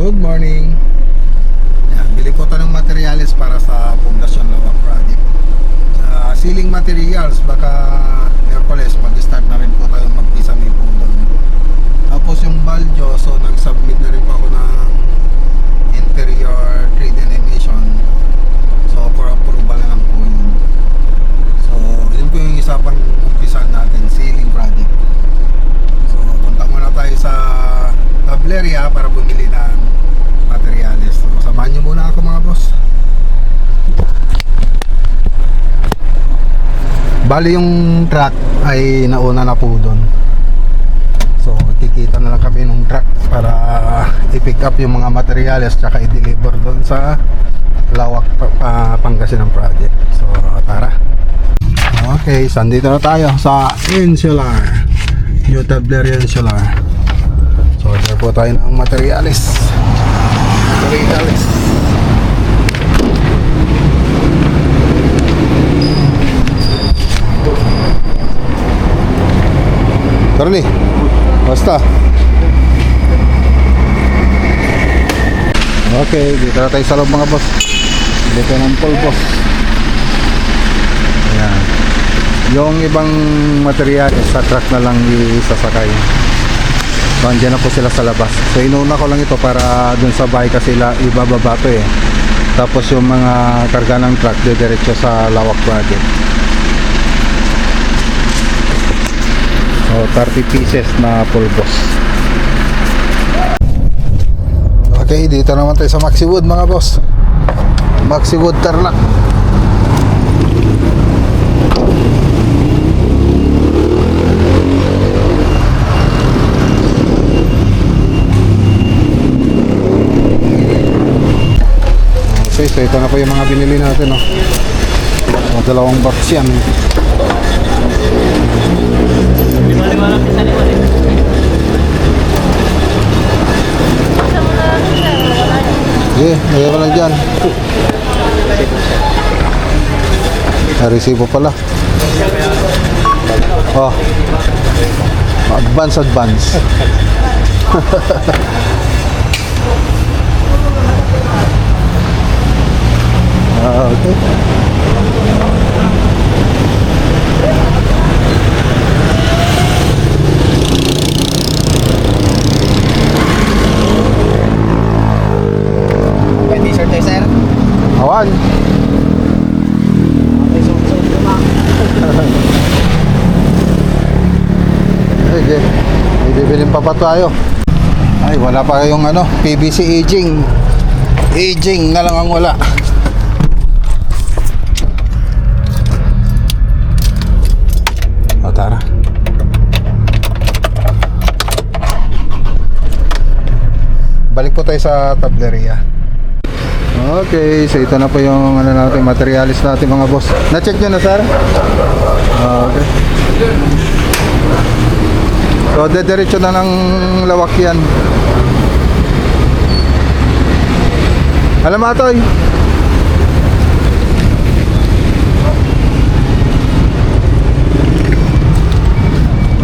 Good morning. Yan, bili po tayo ng materyales para sa pundasyon ng project. Ceiling materials, baka Merkules mag-start na rin po tayo magpisami po doon. Tapos yung balyo, so nag-submit na rin po ako ng interior 3D animation. So for approval na lang po yun. So yun po yung isa pang umpisan natin, ceiling project. So punta muna tayo sa tableria para bumili ng materyales. So samahan nyo muna ako mga boss. Bali yung truck ay nauna na po doon. So kikita na lang kami ng truck para i-pick up yung mga materyales tsaka i-deliver doon sa Lawak, Pangasinan project. So tara. Okay, sandito na tayo sa Insular, New Tableria Insular. So order po tayo ng materyales. Carly, basta. Okay, dito na tayo sa loob mga boss. Dito ng pulbos. Ayan. Yung ibang materyales sa truck na lang isasakay. So andyan na po sila sa labas. So inuna ko lang ito para dun sa bahay kasi ibababa to eh. Tapos yung mga karga ng truck diretso sa Lawak project. So 30 pieces na pulbos. Okay, dito naman tayo sa Maxiwood mga boss. Maxiwood Tarlac. Okay, so ito na po yung mga binili natin, no? Mga dalawang box yan. Sige, lagay ko lang dyan. Resibo pala. Oh, advance. Okay. May t-shirt tayo, sir. Awan. May suit na. Okay. May bibilin pa tayo. Ay, wala pa yung PVC aging. Aging na lang ang wala. O, tara. Balik po tayo sa tableria. Okay, so ito na po yung natin, materialis natin mga boss. Na-check nyo na, sir? Okay. So, dediretso na ng Lawak yan. Alam mo, Atoy?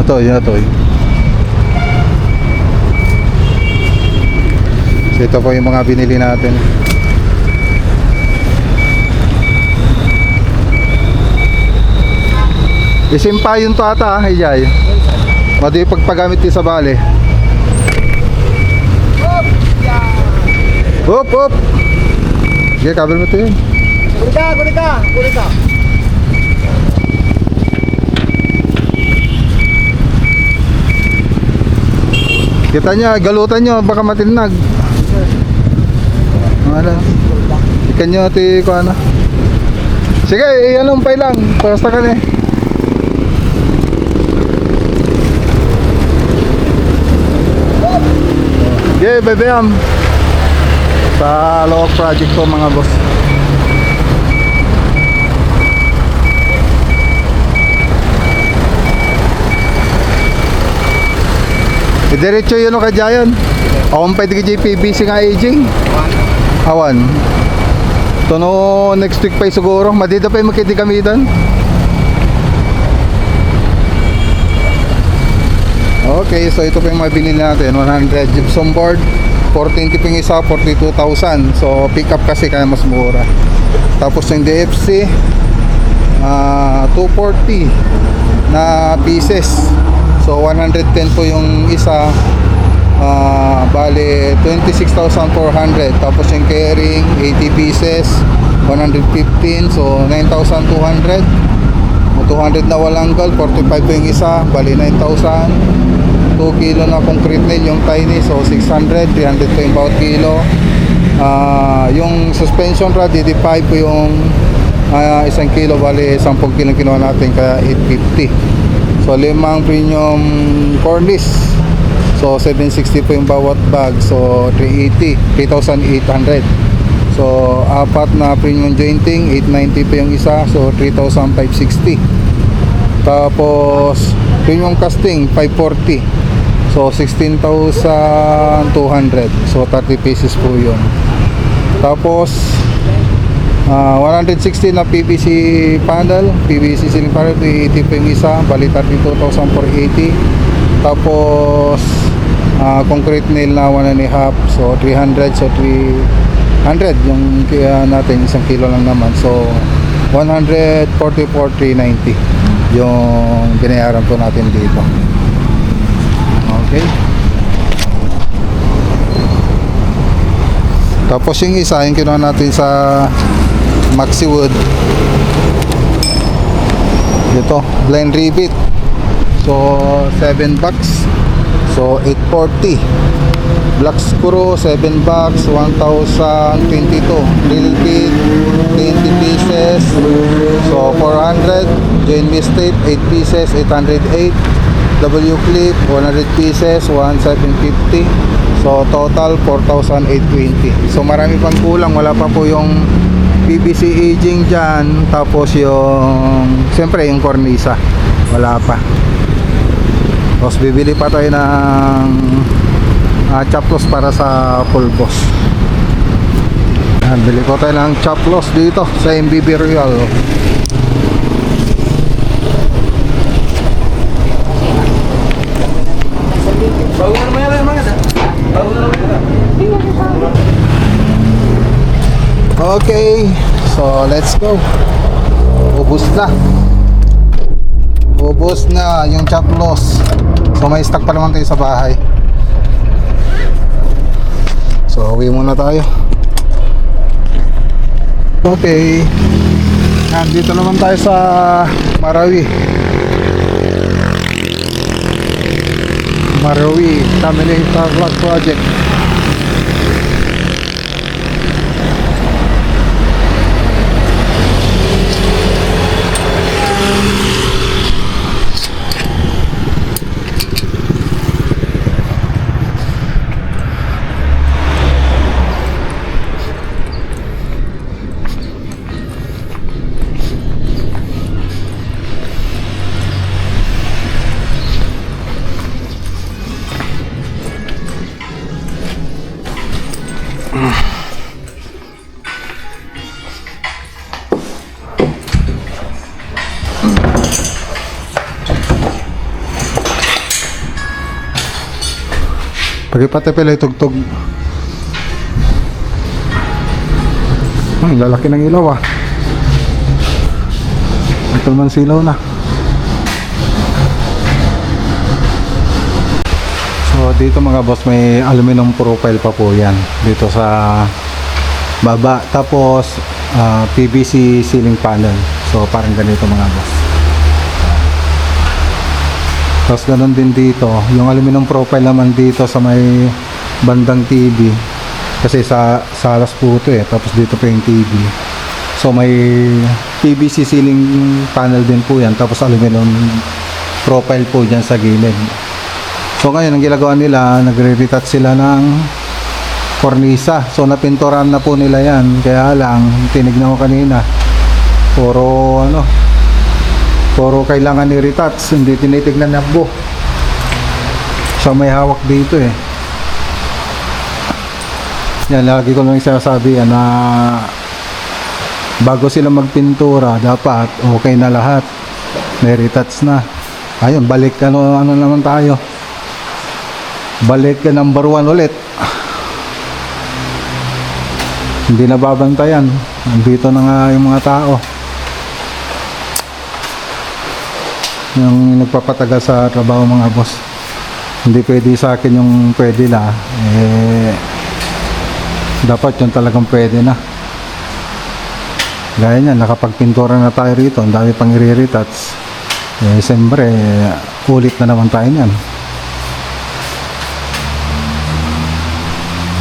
Atoy. So, ito po yung mga binili natin. Isimpa yun to ata, Ijay. Madi pagpagamit din sa bale. Hop! Sige, kabel mo ito yun. Gulita. Kita nyo, galutan nyo, baka matinag. Ikan nyo ito ko ano. Sige, umpay lang. Basta ka na eh. Okay, bebeyam. Sa Lawak project ko mga boss. Diretso yun o kadyayan. Akong pwede ka JPBC nga aging. Awan. Ito no next week pa siguro. Madida pa yung makiti kami doon. Okay, so ito po yung mga binili natin. 100 gypsum board, 420 po yung isa, 42,000. So pick up kasi kaya mas mura. Tapos yung DFC 240 na pieces. So 110 po yung isa, bali 26,400. Tapos yung carrying 80 pieces, 115, so 9,200. 200 na walanggal, 45 po yung isa, bali 9,000. 2 kilo na concrete nail yung tiny, so 600, 300 po yung bawat kilo. Yung suspension rod, DD5 po yung 1 kilo, bali 10 kilo kinuha natin, kaya 850. So 5 premium cornice, so 760 po yung bawat bag, so 380, 3,800. So 4 na premium jointing, 890 po yung isa, so 3,560. Tapos premium casting 540, so 16,200, so 30 pieces po yun. Tapos 160 na PVC panel, PVC ceiling panel, 280 po yung isa, bali 32,480. Tapos concrete nail na 1.5, so 300, so 300 yung natin, 1 kilo lang naman, so 144,390 yung binayaran po natin dito. Okay. Tapos yung isa, yung kinuha natin sa Maxi Wood, ito, blind rivet, so 7 bucks, so 840. Black screw 7 bucks, 1,022. Drill bit 20 pieces, so 400. Join miss tape 8 pieces, 808. W clip 100 pieces, 1,750. So total 4,820. So marami pang kulang, wala pa po yung PVC aging dyan. Tapos yung siyempre yung cornisa wala pa. Tapos bibili pa tayo ng chaplos para sa pulbos. Bili ko tayo ng chaplos dito sa MBB Royal. Okay, so let's go. Ubus na yung chaplos. So may stock pa naman tayo sa bahay. So uwi muna tayo. Okay, nandito naman tayo sa Marawi Family Interlock Project. Pagipate pala itugtog. Ay, lalaki ng ilaw ah. Ito naman silaw na. So dito mga boss, may aluminum profile pa po yan dito sa baba. Tapos PVC ceiling panel. So parang ganito mga boss. Tapos ganun din dito, yung aluminum profile naman dito sa may bandang TV, kasi sa alas po ito eh, tapos dito pa yung TV. So may PVC ceiling panel din po yan, tapos aluminum profile po dyan sa gilid. So ngayon ang ginagawa nila, nagre-retouch sila ng kornisa. So napinturan na po nila yan, kaya lang tinignan ko kanina, puro kailangan i-retouch, hindi tinitignan na buo. So may hawak dito eh. Yan, lagi ko lang sinasabi na bago sila magpintura, dapat okay na lahat, may retouch na. Ayun, balik, ano naman tayo, balik ka number 1 ulit. Hindi na babantayan. Nandito na nga yung mga tao. Yung nagpapatagal sa trabaho mga boss. Hindi pwede sa akin yung pwede na. Dapat yung talagang pwede na. Gaya niyan, nakapagpintura na tayo rito. Ang dami pang i-retouch. Siyempre, ulit na naman tayo niyan.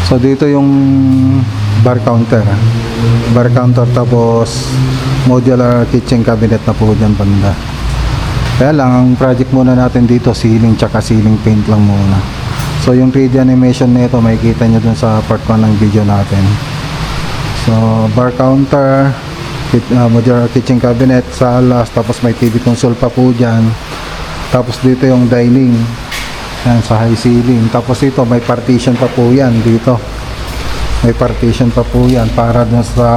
So dito yung bar counter. Bar counter tapos modular kitchen cabinet na po dyan banda. Kaya lang, ang project muna natin dito, ceiling tsaka ceiling paint lang muna. So yung 3D animation nito, makikita nyo dun sa part 1 ng video natin. So bar counter, modular kitchen cabinet, salas, tapos may TV console pa po dyan. Tapos dito yung dining, yan, sa high ceiling. Tapos dito may partition pa po yan dito. May partition pa po yan para dun sa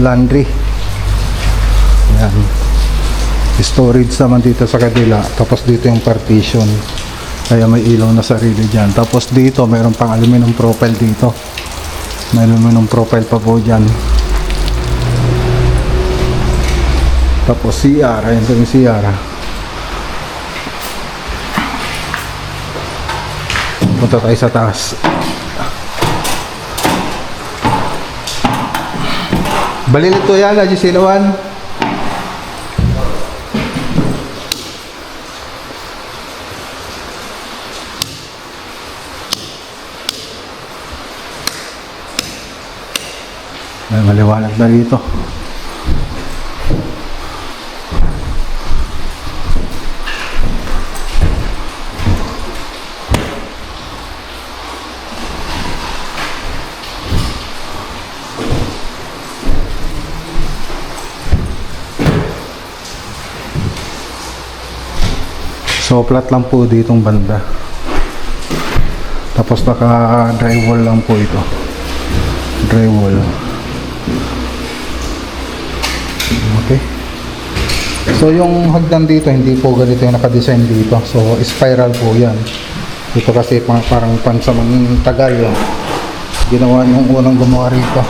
laundry. Yan. Storage naman dito sa kabila. Tapos dito yung partition. Kaya may ilaw na sarili dyan. Tapos dito mayroon pang aluminum profile dito. May aluminum profile pa po dyan. Tapos CR. Ayan po yung CR. Punta tayo sa taas. Balilit to yan, Haji Silawan. May maliwanag na rito. So flat lang po ditong banda. Tapos naka drywall lang po ito. Drywall. Okay. So yung hagdan dito hindi po ganito yung naka-design dito. So spiral po yan. Ito kasi parang pansamang tagal yun. Ginawa nung unang gumawa rito.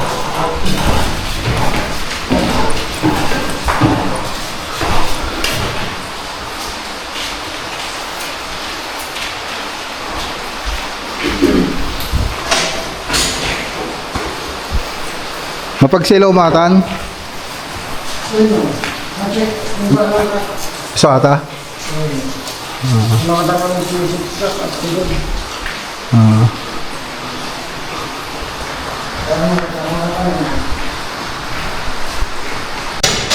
Mapagsilaw matan? So ata?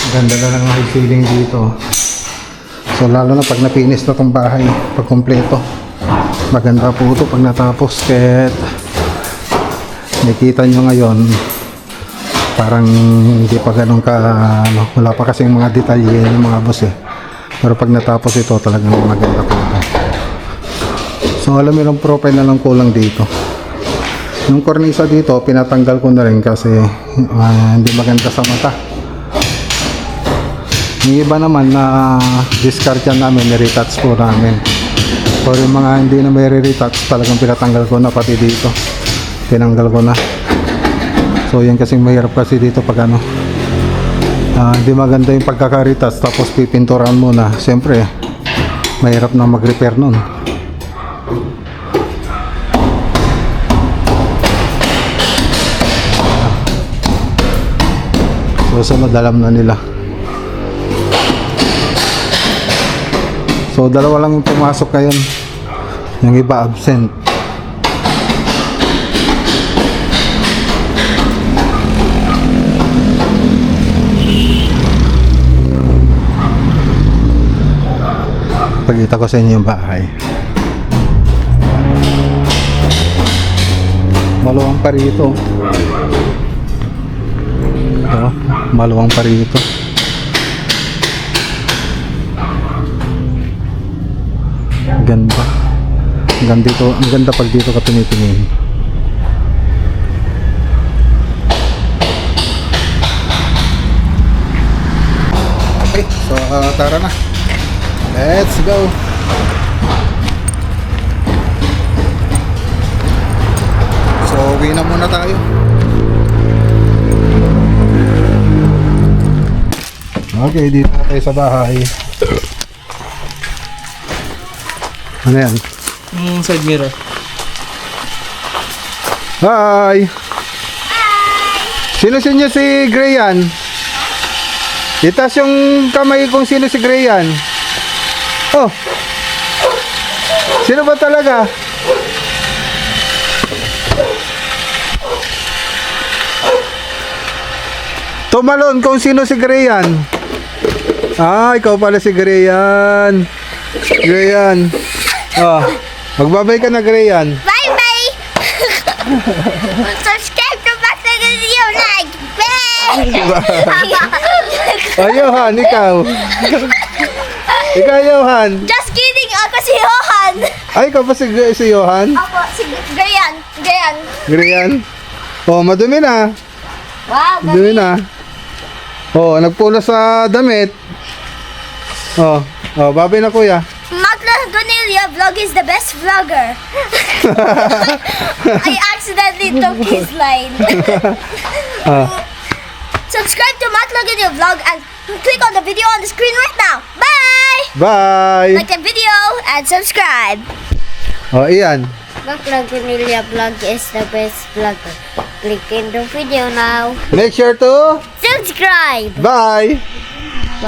Ganda na lang ang ceiling dito. So lalo na pag napinis na tong bahay, pag kumpleto. Maganda po ito pag natapos. Kahit nakita nyo ngayon, parang hindi pa ganun ka, wala pa kasing mga detalye yung mga boss eh. Pero pag natapos ito, talagang maganda po ito. So alam mo yung profile na lang kulang dito. Yung cornisa dito, pinatanggal ko na rin kasi hindi maganda sa mata. Yung iba naman na discard yan namin, ni-retouch po namin. So yung mga hindi na may re-retouch, talagang pinatanggal ko na pati dito. Tinanggal ko na. So yan kasing mahirap kasi dito pag ano, hindi maganda yung pagkakaritas tapos pipinturan mo na. Siyempre mahirap na mag-repair nun. So sunod alam na nila. So dalawa lang yung pumasok ngayon, yung iba absent. Pagkita ko sa inyo yung bahay. Maluwang pa rito. Ito, maluwang pa rito. Ganda. Ang ganda pag dito ka tinitingin. Okay, so tara na. Let's go. So uwi na muna tayo. Okay, dito na tayo sa bahay. Ano yan? Yung side mirror. Hi! Sino si Grayan? Itas yung kamay kung sino si Grayan. Oh! Sino ba talaga? Tumalon kung sino si Grayan. Ah, ikaw pala si Grayan. Grayan. Oh, magbabay ka na, Grayan. Bye-bye! Subscribe to Basta Video Like! Oh, Johan, ikaw. Ikaw, Johan. Just kidding! Ako si Johan! Ay, ikaw pa si Johan? Ako, si Grayan. Grayan. Grayan. Oh, madumi na. Wow, Madumi na. Oh, nagpula sa damit. Oh, babay na kuya. Magla Gonilla Vlog is the best vlogger. I accidentally took his line. Ah, Subscribe to Matla Gonilla Vlog and click on the video on the screen right now. Bye! bye. Like the video and subscribe. Oh, iyan. Matla Gonilla Vlog is the best vlogger. Click in the video now. Make sure to Subscribe! bye.